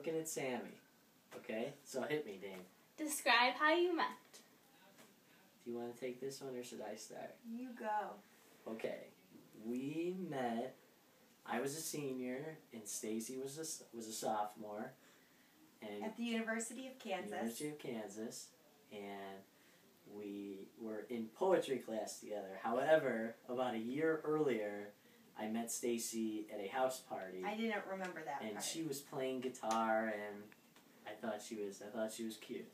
looking at Sammy. Okay? So hit me, Dane. Describe how you met. Do you want to take this one or should I start? You go. Okay. We met, I was a senior and Stacy was a sophomore. And At the University of Kansas. University of Kansas. And we were in poetry class together. However, about a year earlier, I met Stacy at a house party. I didn't remember that And part. she was playing guitar, and I thought she was cute.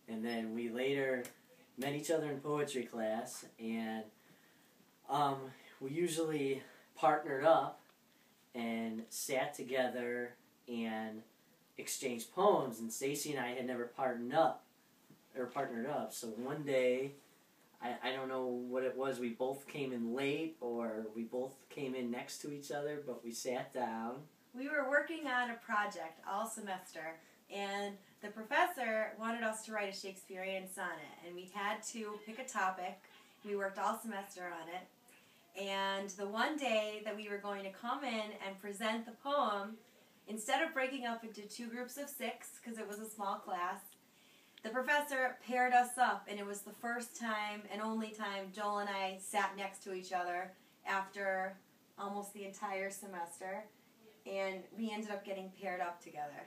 And then we later met each other in poetry class, and we usually partnered up and sat together and exchanged poems. And Stacy and I had never partnered up. So one day, I don't know what it was, we both came in late or we both came in next to each other, but we sat down. We were working on a project all semester, and the professor wanted us to write a Shakespearean sonnet, and we had to pick a topic. We worked all semester on it, and the one day that we were going to come in and present the poem, instead of breaking up into 2 groups of 6, because it was a small class, the professor paired us up, and it was the first time and only time Joel and I sat next to each other after almost the entire semester, and we ended up getting paired up together.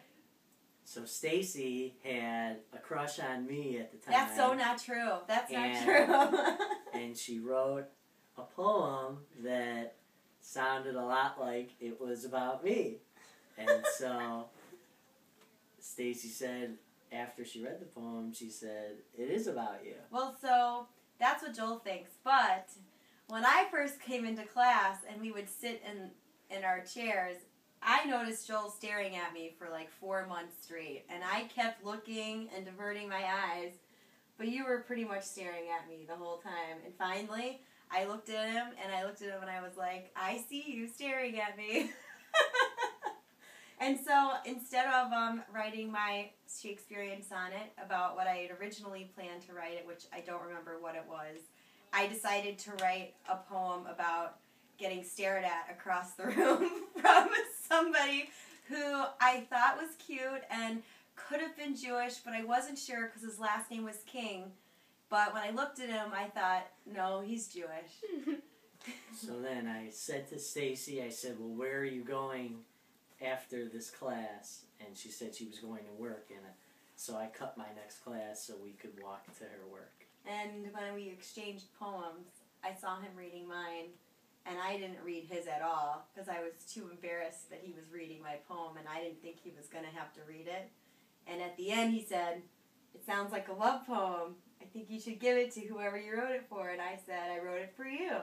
So Stacy had a crush on me at the time. That's so not true. That's not And- true. And she wrote a poem that sounded a lot like it was about me. And so Stacy said, after she read the poem, she said, "It is about you." Well, so that's what Joel thinks. But when I first came into class and we would sit in our chairs, I noticed Joel staring at me for like 4 months straight. And I kept looking and diverting my eyes. But you were pretty much staring at me the whole time. And finally, I looked at him and I was like, I see you staring at me. And so instead of writing my Shakespearean sonnet about what I had originally planned to write, it, which I don't remember what it was, I decided to write a poem about getting stared at across the room from somebody who I thought was cute and could have been Jewish, but I wasn't sure because his last name was King. But when I looked at him, I thought, no, he's Jewish. So then I said to Stacy, I said, "Well, where are you going after this class?" And she said she was going to work, and so I cut my next class so we could walk to her work. And when we exchanged poems, I saw him reading mine, and I didn't read his at all because I was too embarrassed that he was reading my poem, and I didn't think he was going to have to read it. And at the end, he said, "It sounds like a love poem. I think you should give it to whoever you wrote it for." And I said, "I wrote it for you."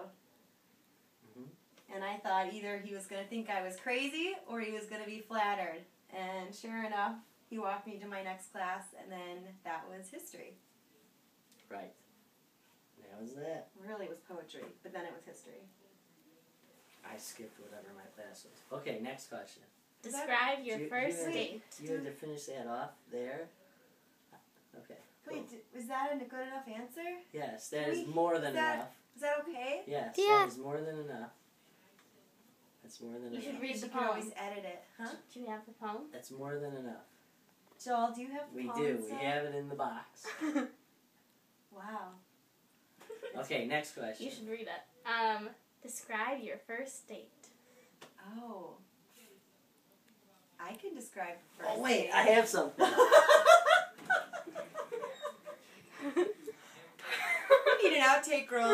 And I thought either he was going to think I was crazy or he was going to be flattered. And sure enough, he walked me to my next class, and then that was history. Right. That was that. Really, it was poetry, but then it was history. I skipped whatever my class was. Okay, next question. Describe your first date. You had to finish that off there? Okay. Cool. Wait, was that a good enough answer? Yes, that is more than enough. Is that okay? Yes, Yeah. that is more than enough. That's more than You enough. should read the You can always poem. edit it, huh? Do you have the poem? That's more than enough. Joel, do you have We poems do. We still? have it in the box. Wow. Okay, next question. You should read it. Describe your first date. Oh. I can describe the first Oh, wait, date. I have something. We need an outtake roll.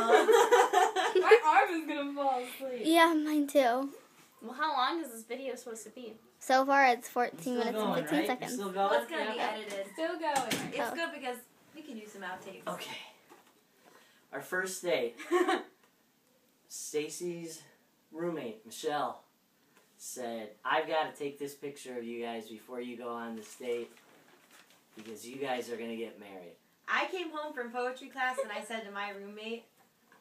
My arm is gonna fall asleep. Yeah, mine too. Well, how long is this video supposed to be? So far, it's 14 Still minutes going, and 15 right? seconds. Still Well, going? it's going to be edited. Still going. It's Oh. good because we can use some outtakes. Okay. Our first date. Stacy's roommate, Michelle, said, "I've got to take this picture of you guys before you go on this date because you guys are going to get married." I came home from poetry class and I said to my roommate,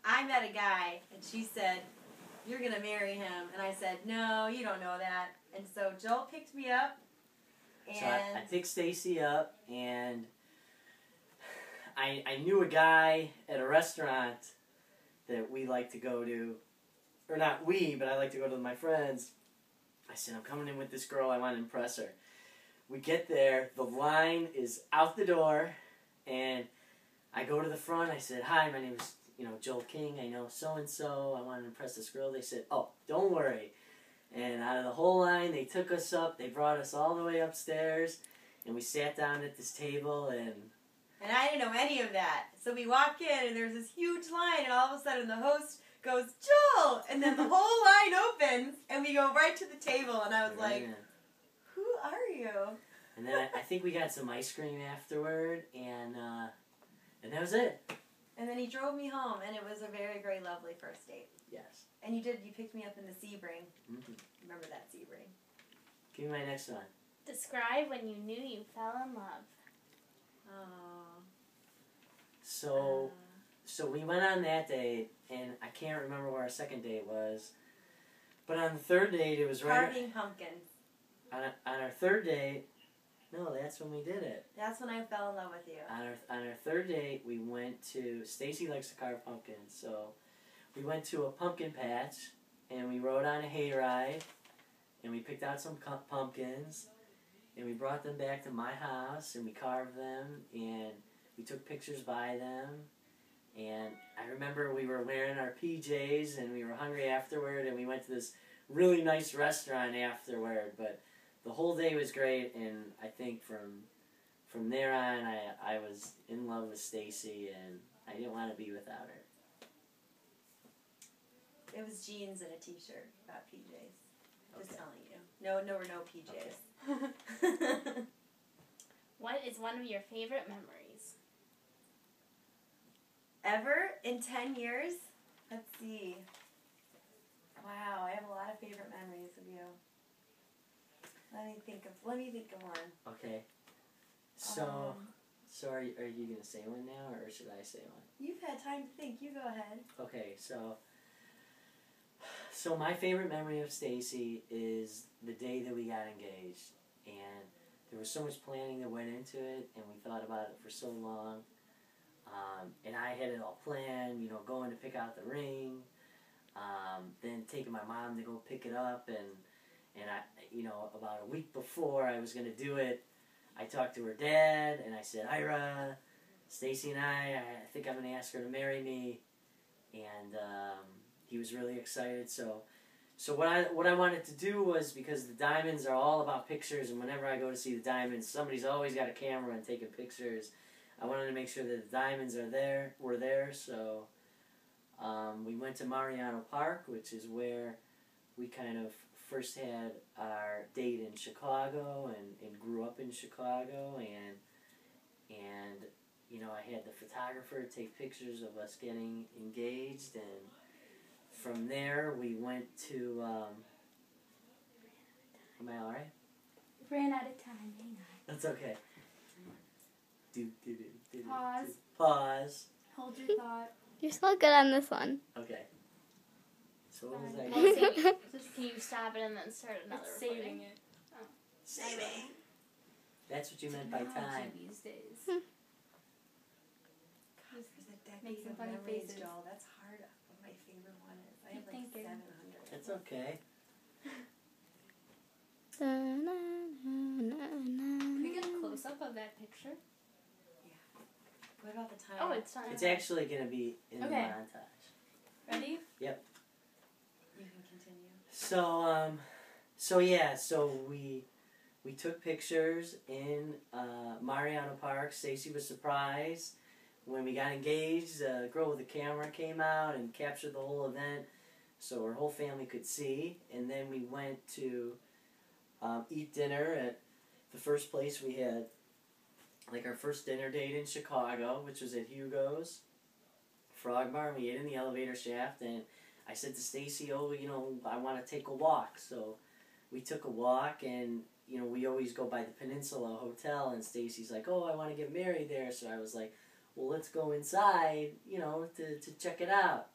I met a guy, and she said, "You're going to marry him." And I said, "No, you don't know that." And so Joel picked me up, and So I picked Stacy up, and I knew a guy at a restaurant that we like to go to, or not we, but I like to go to with my friends. I said, "I'm coming in with this girl, I want to impress her." we get there, the line is out the door, and I go to the front. I said, "Hi, my name is Joel King. I know so and so. I want to impress this girl." They said, "Oh, don't worry." And out of the whole line, they took us up. They brought us all the way upstairs, and we sat down at this table. And I didn't know any of that. So we walk in, and there's this huge line, and all of a sudden the host goes, "Joel!" And then the whole line opens, and we go right to the table. And I was like, "Who are you?" And then I think we got some ice cream afterward, and that was it. And then he drove me home, and it was a very, very lovely first date. Yes. And you picked me up in the Sebring. Mm-hmm. Remember that Sebring? Give me my next one. Describe when you knew you fell in love. Oh. So we went on that date, and I can't remember where our second date was. But on the third date, it was right... Carving pumpkins. On our third date... No, that's when we did it. That's when I fell in love with you. On our third date, we went to... Stacy likes to carve pumpkins, so... We went to a pumpkin patch, and we rode on a hayride, and we picked out some pumpkins, and we brought them back to my house, and we carved them, and we took pictures by them, and I remember we were wearing our PJs, and we were hungry afterward, and we went to this really nice restaurant afterward, but the whole day was great, and I think from there on, I was in love with Stacy, and I didn't want to be without her. It was jeans and a t-shirt, not PJs. Just telling you. No PJs. Okay. What is one of your favorite memories? Ever in 10 years? Let's see. Wow, I have a lot of favorite memories of you. Let me think of one. Okay. So are you going to say one now, or should I say one? You've had time to think. You go ahead. Okay, so my favorite memory of Stacy is the day that we got engaged, and there was so much planning that went into it, and we thought about it for so long, and I had it all planned, going to pick out the ring, then taking my mom to go pick it up, and I, about a week before I was going to do it, I talked to her dad, and I said, "Ira, Stacy and I think I'm going to ask her to marry me," and he was really excited. So what I wanted to do was, because the Diamonds are all about pictures, and whenever I go to see the Diamonds, somebody's always got a camera and taking pictures. I wanted to make sure that the Diamonds were there. So we went to Mariano Park, which is where we kind of first had our date in Chicago and grew up in Chicago, and I had the photographer take pictures of us getting engaged, and from there, we went to, am I alright? Ran out of time, hang on. That's okay. Pause. Pause. Hold your thought. You're so good on this one. Okay. So what was that? Just can you stop it and then start another recording? Saving it. Oh. Saving. That's what you meant by time. These days. God, there's a decade Make some of funny memories, faces. Joel. That's hard. What my favorite one is. I have like Thinking. 700. That's okay. Can we get a close-up of that picture? What about the time? Oh, it's fine. It's actually going to be in the montage. Ready? Yep. You can continue. So we took pictures in Mariano Park. Stacy was surprised when we got engaged. The girl with the camera came out and captured the whole event, so our whole family could see. And then we went to eat dinner at the first place we had, like our first dinner date in Chicago, which was at Hugo's Frog Bar. We ate in the elevator shaft, and I said to Stacy, "Oh, I want to take a walk." So we took a walk, and we always go by the Peninsula Hotel, and Stacy's like, "Oh, I want to get married there." So I was like, "Well, let's go inside, to check it out."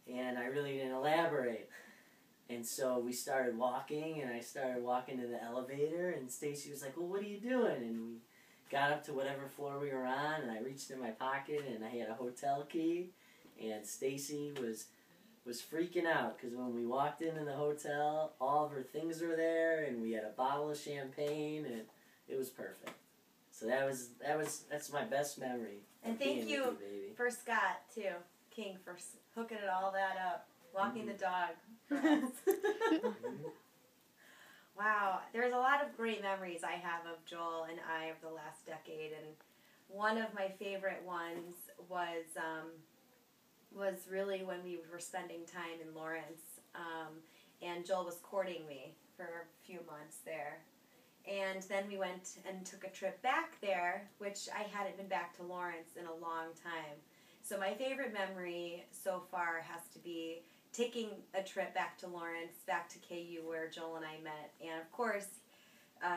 And I really didn't elaborate. And so we started walking, and I started walking to the elevator, and Stacy was like, "Well, what are you doing?" And we got up to whatever floor we were on, and I reached in my pocket, and I had a hotel key, and Stacy was freaking out, because when we walked into the hotel, all of her things were there, and we had a bottle of champagne, and it was perfect. So that's my best memory. And thank you for Scott too, King, for hooking it all that up, walking the dog for us. Wow, there's a lot of great memories I have of Joel and I of the last decade, and one of my favorite ones was really when we were spending time in Lawrence, and Joel was courting me for a few months there. And then we went and took a trip back there, which I hadn't been back to Lawrence in a long time. So my favorite memory so far has to be taking a trip back to Lawrence, back to KU where Joel and I met. And of course,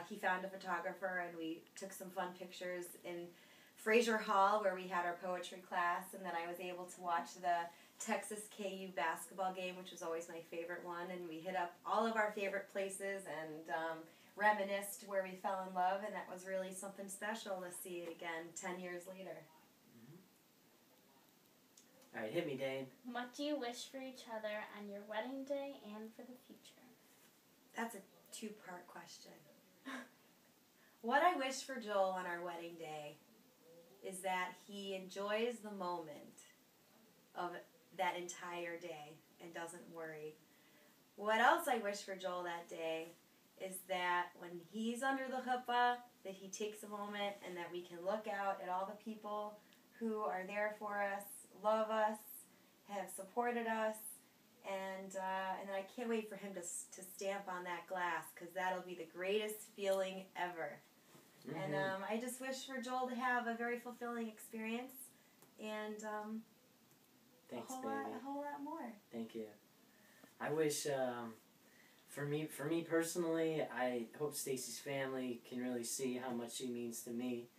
he found a photographer and we took some fun pictures in Fraser Hall where we had our poetry class. And then I was able to watch the Texas KU basketball game, which was always my favorite one. And we hit up all of our favorite places and reminisced where we fell in love, and that was really something special to see it again 10 years later. All right, hit me, Dane. What do you wish for each other on your wedding day and for the future? That's a two-part question. What I wish for Joel on our wedding day is that he enjoys the moment of that entire day and doesn't worry. What else I wish for Joel that day is that when he's under the chuppah, that he takes a moment and that we can look out at all the people who are there for us, love us, have supported us, and I can't wait for him to stamp on that glass, because that'll be the greatest feeling ever. And I just wish for Joel to have a very fulfilling experience, and Thanks, a whole lot more. Thank you. I wish. For me personally, I hope Stacy's family can really see how much she means to me,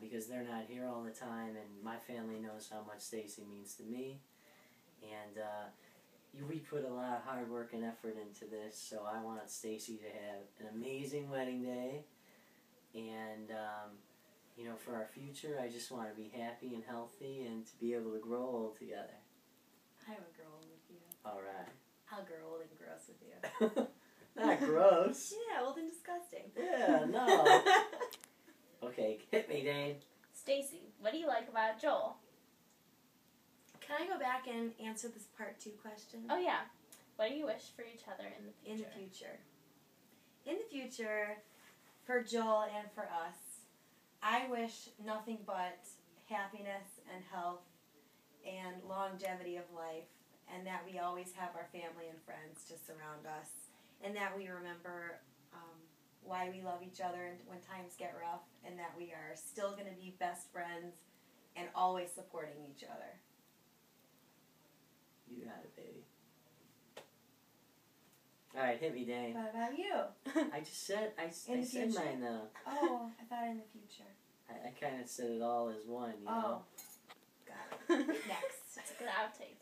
because they're not here all the time, and my family knows how much Stacy means to me. And we put a lot of hard work and effort into this, so I want Stacy to have an amazing wedding day. And for our future, I just want to be happy and healthy and to be able to grow old together. I would grow old with you. All right. I'll grow old and gross with you. Not gross. Yeah, old and disgusting. Yeah, no. Okay, hit me, Dane. Stacy, what do you like about Joel? Can I go back and answer this part 2 question? Oh, yeah. What do you wish for each other in the future? In the future. In the future, for Joel and for us, I wish nothing but happiness and health and longevity of life, and that we always have our family and friends to surround us, and that we remember why we love each other and when times get rough, and that we are still going to be best friends and always supporting each other. You got it, baby. All right, hit me, Dane. What about you? I just said I said future? mine though. Oh, I thought in the future. I kind of said it all as one, you know. Got it. Next. That's a good outtake.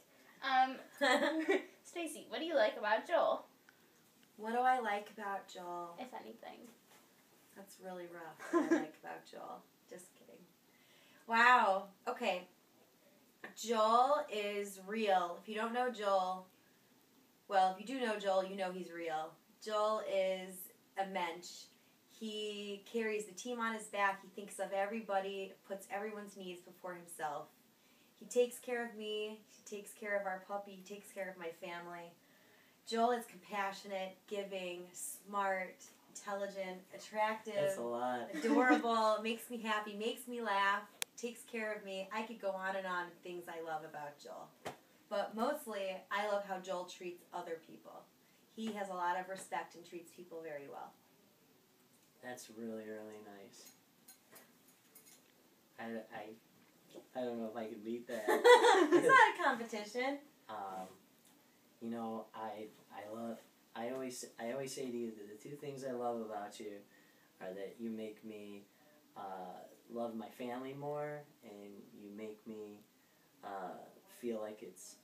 Stacy, what do you like about Joel? What do I like about Joel? If anything. That's really rough. What I like about Joel. Just kidding. Wow. Okay. Joel is real. If you don't know Joel, well, if you do know Joel, you know he's real. Joel is a mensch. He carries the team on his back. He thinks of everybody, puts everyone's needs before himself. He takes care of me. He takes care of our puppy. He takes care of my family. Joel is compassionate, giving, smart, intelligent, attractive, That's a lot. adorable, makes me happy, makes me laugh, takes care of me. I could go on and on with things I love about Joel. But mostly, I love how Joel treats other people. He has a lot of respect and treats people very well. That's really, really nice. I don't know if I can beat that. It's not a competition. I always say to you that the two things I love about you are that you make me love my family more, and you make me feel like it's